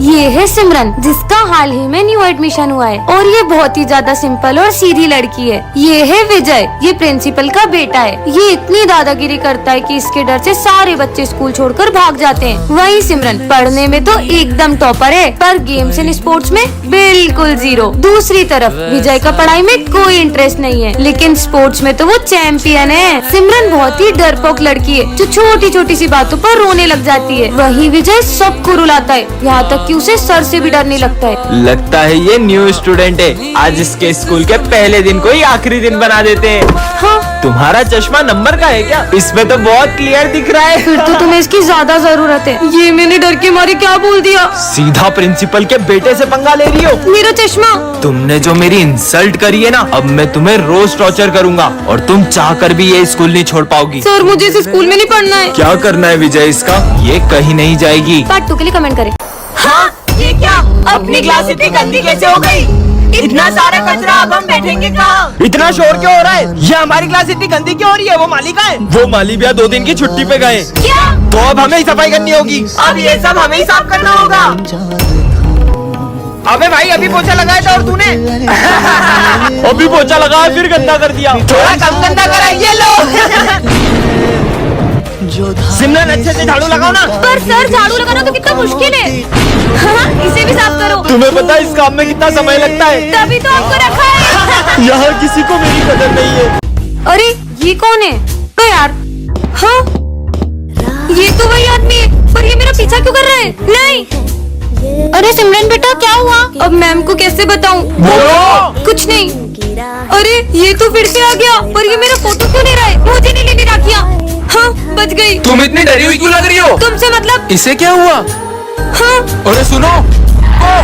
ये है सिमरन, जिसका हाल ही में न्यू एडमिशन हुआ है और ये बहुत ही ज्यादा सिंपल और सीधी लड़की है। ये है विजय, ये प्रिंसिपल का बेटा है। ये इतनी दादागिरी करता है कि इसके डर से सारे बच्चे स्कूल छोड़कर भाग जाते हैं। वही सिमरन पढ़ने में तो एकदम टॉपर है, पर गेम्स एंड स्पोर्ट्स में बिल्कुल जीरो। दूसरी तरफ विजय का पढ़ाई में कोई इंटरेस्ट नहीं है, लेकिन स्पोर्ट्स में तो वो चैंपियन है। सिमरन बहुत ही डरपोक लड़की है, जो छोटी छोटी सी बातों पर रोने लग जाती है। वही विजय सबको रुलाता है, यहाँ तक कि उसे सर से भी डर नहीं लगता है। लगता है ये न्यू स्टूडेंट है। आज इसके स्कूल के पहले दिन को ही आखिरी दिन बना देते हैं। हाँ, तुम्हारा चश्मा नंबर का है क्या? इसमें तो बहुत क्लियर दिख रहा है। फिर तो तुम्हें इसकी ज्यादा जरूरत है। ये मैंने डर के मारे क्या बोल दिया? सीधा प्रिंसिपल के बेटे से पंगा ले रही हो। मेरा चश्मा। तुमने जो मेरी इंसल्ट करी है ना, अब मैं तुम्हें रोज टॉर्चर करूंगा और तुम चाह कर भी ये स्कूल नहीं छोड़ पाओगी। सर, मुझे इस स्कूल में नहीं पढ़ना है। क्या करना है विजय इसका? ये कहीं नहीं जाएगी। पार्ट 2 के लिए कमेंट करें। हाँ, ये क्या? अपनी क्लास इतनी गंदी कैसे हो गई? इतना सारा कचरा, अब हम बैठेंगे कहाँ? इतना शोर क्यों हो रहा है? ये हमारी क्लास इतनी गंदी क्यों हो रही है? वो माली का है? वो माली भैया 2 दिन की छुट्टी पे गए। क्या? तो अब हमें ही सफाई करनी होगी। अब ये सब हमें ही साफ करना होगा। अबे भाई, अभी पोछा लगाया था और तूने अभी पोछा लगाया फिर गंदा कर दिया। थोड़ा कम गंदा करा। ये लो। सिमरन, अच्छे से झाड़ू लगाओ ना। पर सर, झाड़ू लगाना तो कितना मुश्किल है। हाँ, इसे भी साफ करो। तुम्हें पता है इस काम में कितना समय लगता है? तभी तो आपको रखा है। यहाँ किसी को मेरी कदर नहीं है। अरे, ये कौन है? तो यार, हाँ, ये तो वही आदमी है, पर ये मेरा पीछा क्यों कर रहा है? नहीं। अरे सिमरन बेटा, क्या हुआ? अब मैम को कैसे बताऊं? बोलो। कुछ नहीं। अरे, ये तो फिर से आ गया, पर ये मेरा फोटो क्यों ले रहा है? मुझे नहीं लेनी राखियाँ। हाँ, बच गई। तुम इतनी डरी हुई क्यों लग रही हो? तुमसे मतलब? इसे क्या हुआ? हाँ, अरे सुनो। हाँ,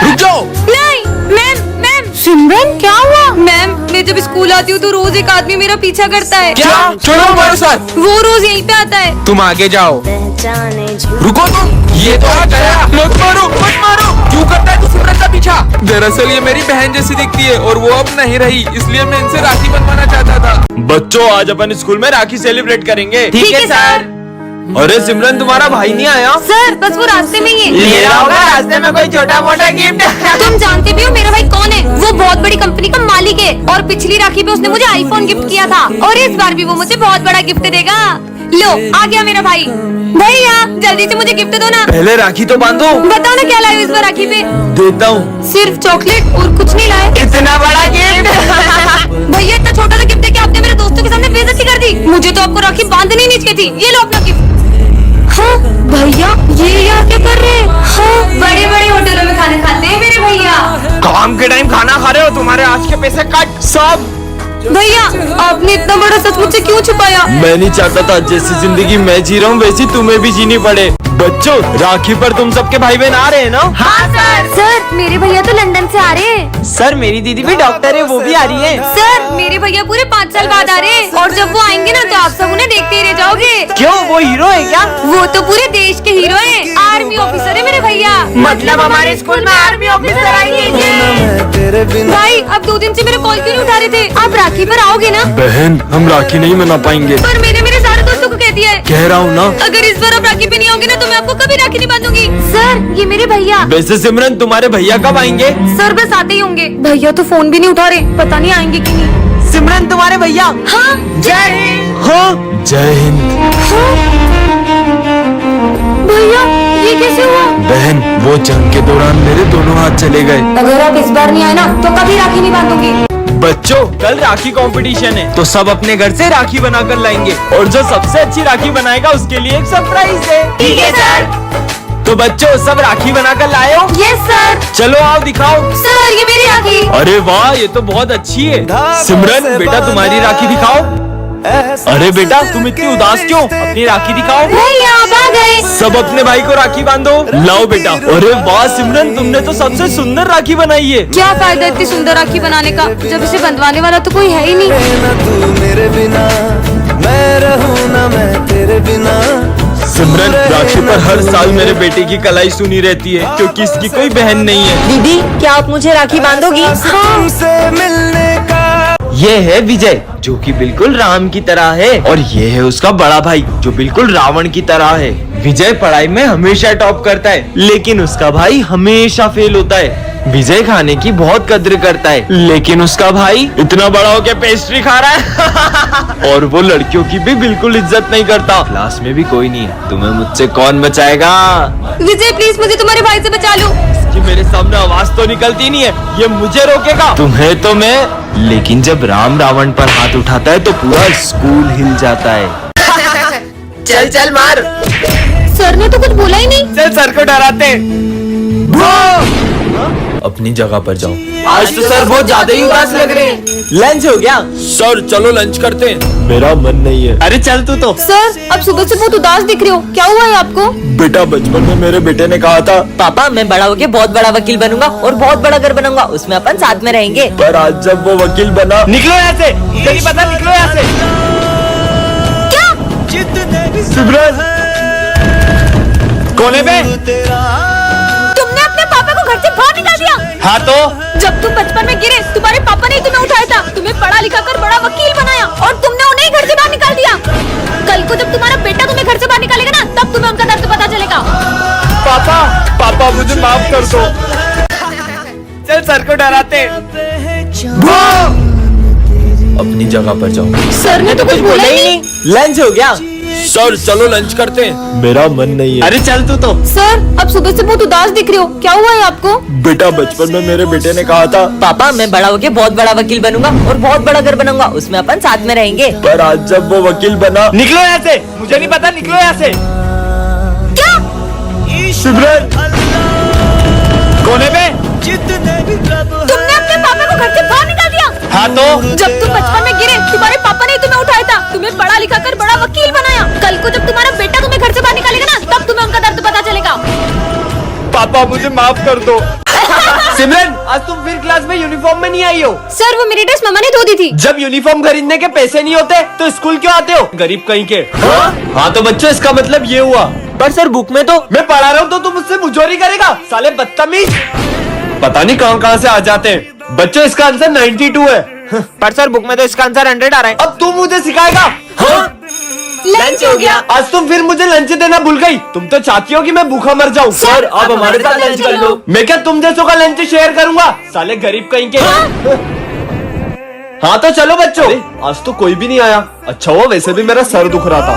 रुक जाओ। नहीं। Ma'am, ma'am. सिमरन, क्या हुआ? मैम, मैं जब स्कूल आती हूँ तो रोज एक आदमी मेरा पीछा करता है। क्या? छोड़ो हमारे साथ। वो रोज यहीं पे आता है। तुम आगे जाओ। रुको तुम। ये तो आ गया। मत मारो, मत मारो। क्यों करता है तू सिमरन का पीछा? दरअसल ये मेरी बहन जैसी दिखती है और वो अब नहीं रही, इसलिए मैं इनसे राखी बनवाना चाहता था। बच्चों, आज अपन स्कूल में राखी सेलिब्रेट करेंगे। ठीक है सर। अरे सिमरन, तुम्हारा भाई नहीं आया? सर, बस वो रास्ते में ही है। ले रहा होगा रास्ते में कोई छोटा मोटा गिफ्ट। तुम जानते भी हो मेरा भाई कौन है? वो बहुत बड़ी कंपनी का मालिक है और पिछली राखी पे उसने मुझे आईफोन गिफ्ट किया था और इस बार भी वो मुझे बहुत बड़ा गिफ्ट देगा। लो, आ गया मेरा भाई। भैया, जल्दी से मुझे गिफ्ट दो ना। पहले राखी तो बांधो। बताओ ना क्या लाए हो इस बार राखी पे? देता हूँ। सिर्फ चॉकलेट और कुछ नहीं लाए? इतना बड़ा गिफ्ट। भैया, इतना छोटा सा गिफ्ट देके आपने मेरे दोस्तों के सामने बेइज्जती कर दी। मुझे तो आपको राखी बांधनी नहीं चाहिए थी। ये लो अपना गिफ्ट। हाँ भैया, ये यहाँ क्या कर रहे हैं? हाँ, बड़े बड़े होटलों में खाने खाते हैं मेरे भैया। काम के टाइम खाना खा रहे हो? तुम्हारे आज के पैसे कट सब। भैया, आपने इतना बड़ा सच मुझसे क्यों छुपाया? मैं नहीं चाहता था जैसी जिंदगी मैं जी रहा हूँ वैसी तुम्हें भी जीनी पड़े। बच्चों, राखी पर तुम सबके भाई बहन आ रहे हैं ना? हाँ सर। सर, मेरे भैया तो लंदन से आ रहे हैं। सर, मेरी दीदी भी डॉक्टर है, वो भी आ रही है। सर, मेरे भैया पूरे 5 साल बाद आ रहे हैं और जब वो आएंगे ना तो आप सब उन्हें देखते ही रह जाओगे। क्यों, वो हीरो है क्या? वो तो पूरे देश के हीरो हैं। आर्मी ऑफिसर है मेरे भैया। मतलब हमारे स्कूल में आर्मी ऑफिसर आएंगे। भाई, अब 2 दिन से मेरे कॉल क्यों नहीं उठा रहे थे? आप राखी पर आओगे ना? बहन, हम राखी नहीं मना पाएंगे। पर मैंने मेरे सारे दोस्तों को कह दिया है। कह रहा हूँ ना। अगर इस बार आप राखी पे नहीं आओगे ना तो मैं आपको कभी राखी नहीं बांधूंगी। सर, ये मेरे भैया। वैसे सिमरन, तुम्हारे भैया कब आएंगे? सर, बस आते ही होंगे। भैया तो फोन भी नहीं उठा रहे, पता नहीं आएंगे कि नहीं। सिमरन, तुम्हारे भैया। हाँ, जय हिंद। हाँ, जय हिंद। हाँ? भैया, ये कैसे हुआ? बहन, वो जंग के दौरान मेरे दोनों हाथ चले गए। अगर आप इस बार नहीं आए ना तो कभी राखी नहीं बांधूंगी। बच्चों, कल राखी कंपटीशन है तो सब अपने घर से राखी बनाकर लाएंगे और जो सबसे अच्छी राखी बनाएगा उसके लिए एक सरप्राइज है। ठीक है सर। तो बच्चों, सब राखी बनाकर लाए हो? Yes sir. चलो आओ दिखाओ। सर, ये मेरी राखी। अरे वाह, ये तो बहुत अच्छी है। सिमरन बेटा, तुम्हारी राखी दिखाओ। अरे बेटा, तुम इतनी उदास क्यों? अपनी राखी दिखाओ। भैया, आप आ गए। सब अपने भाई को राखी बांधो। लाओ बेटा। अरे वाह सिमरन, तुमने तो सबसे सुंदर राखी बनाई है। क्या फायदा इतनी सुंदर राखी बनाने का जब इसे बंधवाने वाला तो कोई है ही नहीं। तू मेरे बिना, मैं रहूं ना मैं तेरे बिना। सिमरन, राखी पर हर साल मेरे बेटे की कलाई सुनी रहती है क्योंकि इसकी कोई बहन नहीं है। दीदी, क्या आप मुझे राखी बांधोगी? तुमसे मिलने का ये है विजय जो कि बिल्कुल राम की तरह है, और ये है उसका बड़ा भाई जो बिल्कुल रावण की तरह है। विजय पढ़ाई में हमेशा टॉप करता है, लेकिन उसका भाई हमेशा फेल होता है। विजय खाने की बहुत कद्र करता है, लेकिन उसका भाई इतना बड़ा हो के पेस्ट्री खा रहा है। और वो लड़कियों की भी बिल्कुल इज्जत नहीं करता। क्लास में भी कोई नहीं है, तुम्हें मुझसे कौन बचाएगा? विजय प्लीज मुझे तुम्हारे भाई से बचा लो। कि मेरे सामने आवाज तो निकलती नहीं है, ये मुझे रोकेगा? तुम्हें तो मैं, लेकिन जब राम रावण पर हाथ उठाता है तो पूरा स्कूल हिल जाता है। चल चल मार। सर ने तो कुछ बोला ही नहीं। चल सर को डराते। अपनी जगह पर जाओ। आज तो सर बहुत ज्यादा ही उदास लग रहे हैं। लंच हो गया? सर चलो लंच करते हैं। मेरा मन नहीं है। अरे चल तू तो। सर अब सुबह से बहुत उदास दिख रहे हो, क्या हुआ है आपको? बेटा बचपन में मेरे बेटे ने कहा था पापा मैं बड़ा होके बहुत बड़ा वकील बनूंगा और बहुत बड़ा घर बनाऊंगा, उसमें अपन साथ में रहेंगे। पर आज जब वो वकील बना। निकलो यहाँ से, मुझे नहीं पता, निकलो यहाँ से। सिमरन कोने पे? तुमने अपने पापा को घर से बाहर निकाल दिया। हाँ तो जब तुम बचपन में गिरे तुम्हारे पापा ने तुम्हें उठाया था, तुम्हें पढ़ा लिखा कर बड़ा वकील बनाया और तुमने उन्हें घर से बाहर निकाल दिया। कल को जब तुम्हारा बेटा तुम्हें घर से बाहर निकालेगा ना, तब तुम्हें उनका दर्द पता चलेगा। पापा पापा मुझे माफ कर दो। चल सर को डराते। अपनी जगह पर जाओ। सर ने तो कुछ बोला ही नहीं। लंच हो गया? सर चलो लंच करते हैं। मेरा मन नहीं है। अरे चल तू तो। सर अब सुबह से बहुत उदास दिख रहे हो, क्या हुआ है आपको? बेटा बचपन में मेरे बेटे ने कहा था पापा मैं बड़ा होके बहुत बड़ा वकील बनूंगा और बहुत बड़ा घर बनाऊंगा, उसमें अपन साथ में रहेंगे। पर आज जब वो वकील बना। निकलो यहाँ से, मुझे नहीं पता, निकलो यहाँ से। क्या? सिमरन कोने पे? तुमने अपने पापा को घर से बाहर निकाल दिया। हाँ तो जब तुम बचपन में गिरे तुम्हारे पापा ने तुम्हें उठाया था, तुम्हें पढ़ा लिखा कर बड़ा वकील बनाया। कल को जब तुम्हारा बेटा तुम्हें घर से बाहर निकालेगा ना, तब तुम्हें उनका दर्द पता चलेगा। पापा मुझे माफ कर दो। सिमरन आज तुम फिर क्लास में यूनिफॉर्म में नहीं आई हो। सर वो मेरी ड्रेस मम्मा ने धो दी थी। जब यूनिफॉर्म खरीदने के पैसे नहीं होते तो स्कूल क्यों आते हो, गरीब कहीं के? हाँ तो बच्चों इसका मतलब ये हुआ। पर सर बुक में तो मैं पढ़ा रहा हूँ तो तुम मुझसे मुझोरी करेगा, साले बदतमीज। पता नहीं कहाँ से आ जाते हैं। बच्चों इसका आंसर 92 है। पर सर बुक में तो इसका आंसर 100 आ रहा है। अब तू मुझे सिखाएगा? लंच हो गया। आज तुम फिर मुझे लंच देना भूल गई। तुम तो चाहती हो कि मैं भूखा मर जाऊं। सर आप हमारे साथ लंच कर लो। मैं क्या तुम जैसों का लंच शेयर करूंगा, साले गरीब कहीं के। हाँ तो चलो बच्चों। आज तो कोई भी नहीं आया। अच्छा हुआ, वैसे भी मेरा सर दुख रहा था।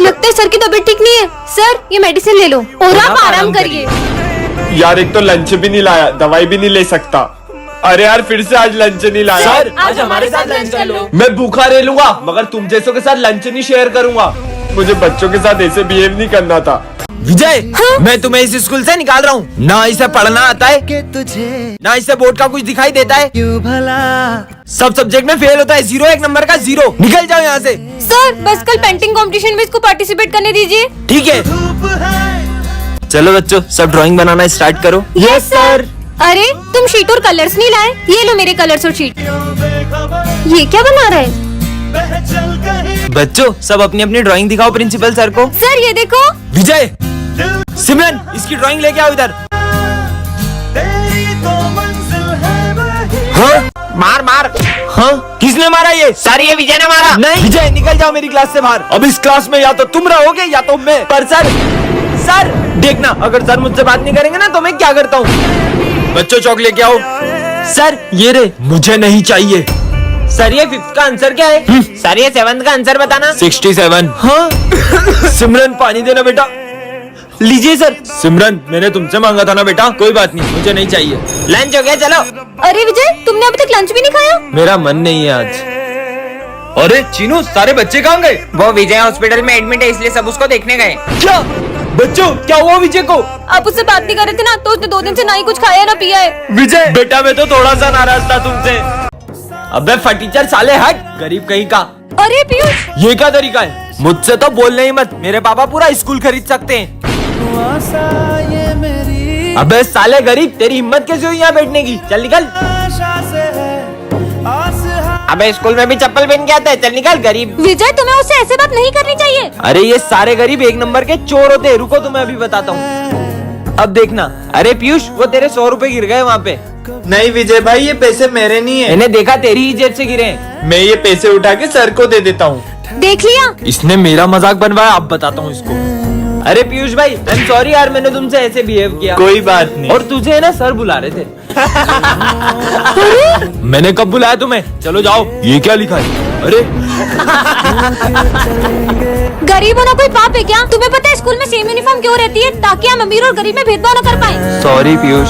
लगता है सर की तबीयत ठीक नहीं है। सर ये मेडिसिन ले लो और आप आराम करिए। यार एक तो लंच भी नहीं लाया, दवाई भी नहीं ले सकता। अरे यार फिर से आज लंच नहीं लाया। सर आज हमारे साथ लंच कर लो। मैं भूखा रह लूंगा मगर तुम जैसों के साथ लंच नहीं शेयर करूंगा। मुझे बच्चों के साथ ऐसे बिहेव नहीं करना था। विजय मैं तुम्हें इस स्कूल से निकाल रहा हूँ। ना इसे पढ़ना आता है, ना इसे बोर्ड का कुछ दिखाई देता है। सब सब्जेक्ट में फेल होता है, 0 एक नंबर का 0। निकल जाओ यहाँ से। सर बस कल पेंटिंग कंपटीशन में इसको पार्टिसिपेट करने दीजिए। ठीक है चलो बच्चों सब ड्राइंग बनाना स्टार्ट करो। Yes sir. अरे तुम शीट और कलर्स नहीं लाए, ये लो मेरे कलर्स और शीट। ये क्या बना रहा है? बच्चों सब अपनी अपनी ड्राइंग दिखाओ प्रिंसिपल सर को। सर ये देखो। विजय सिमरन इसकी ड्राइंग लेके आओ इधर। हाँ? मार मार। हाँ किसने मारा ये? सर ये विजय ने मारा। नहीं विजय निकल जाओ मेरी क्लास से बाहर। अब इस क्लास में या तो तुम रहोगे या तो मैं। पर सर देखना अगर सर मुझसे बात नहीं करेंगे ना तो मैं क्या करता हूँ। बच्चों चौक लेके आओ। सर ये रे मुझे नहीं चाहिए। सर ये 5th का आंसर क्या है? सर ये 7th का आंसर बताना। 67। हाँ सिमरन पानी देना बेटा। लीजिए सर। सिमरन मैंने तुमसे मांगा था ना बेटा, कोई बात नहीं मुझे नहीं चाहिए। लंच हो गया चलो। अरे विजय तुमने अभी तक लंच भी नहीं खाया। मेरा मन नहीं है आज। अरे चीनू सारे बच्चे कहाँ गए? वो विजय हॉस्पिटल में एडमिट है इसलिए सब उसको देखने गए। क्या बच्चों क्या हुआ विजय को? आप उससे बात नहीं कर रहे थे ना, तो उसने 2 दिन से ना ही कुछ खाया ना पिया है। विजय बेटा मैं तो थोड़ा सा नाराज था तुमसे। अबे फटीचर साले हट, गरीब कहीं का। अरे पीयूष ये क्या तरीका है? मुझसे तो बोलने ही मत, मेरे पापा पूरा स्कूल खरीद सकते हैं। अबे साले गरीब तेरी हिम्मत कैसे हुई यहाँ बैठने की? चल निकल। अबे स्कूल में भी चप्पल पहन के आता है, चल निकल गरीब। विजय तुम्हें उससे ऐसे बात नहीं करनी चाहिए। अरे ये सारे गरीब 1 नंबर के चोर होते हैं। रुको तुम्हें अभी बताता हूँ। अब देखना। अरे पीयूष वो तेरे 100 रुपए गिर गए वहाँ पे। नहीं विजय भाई, ये पैसे मेरे नहीं है। मैंने देखा तेरी ही जेब से गिरे हैं। मैं ये पैसे उठा के सर को दे देता हूँ। देख लिया? इसने मेरा मजाक बनवाया, अब बताता हूँ इसको। अरे पीयूष भाई, आई एम सॉरी यार, मैंने तुमसे ऐसे बिहेव किया। कोई बात नहीं। और तुझे ना सर बुला रहे थे। मैंने कब बुलाया तुम्हें? चलो जाओ। ये क्या लिखा है? अरे गरीब होना कोई पाप है क्या? तुम्हें पता है स्कूल में सेम यूनिफॉर्म क्यों रहती है? ताकि हम अमीर और गरीब में भेदभाव न कर पाए। सॉरी पीयूष।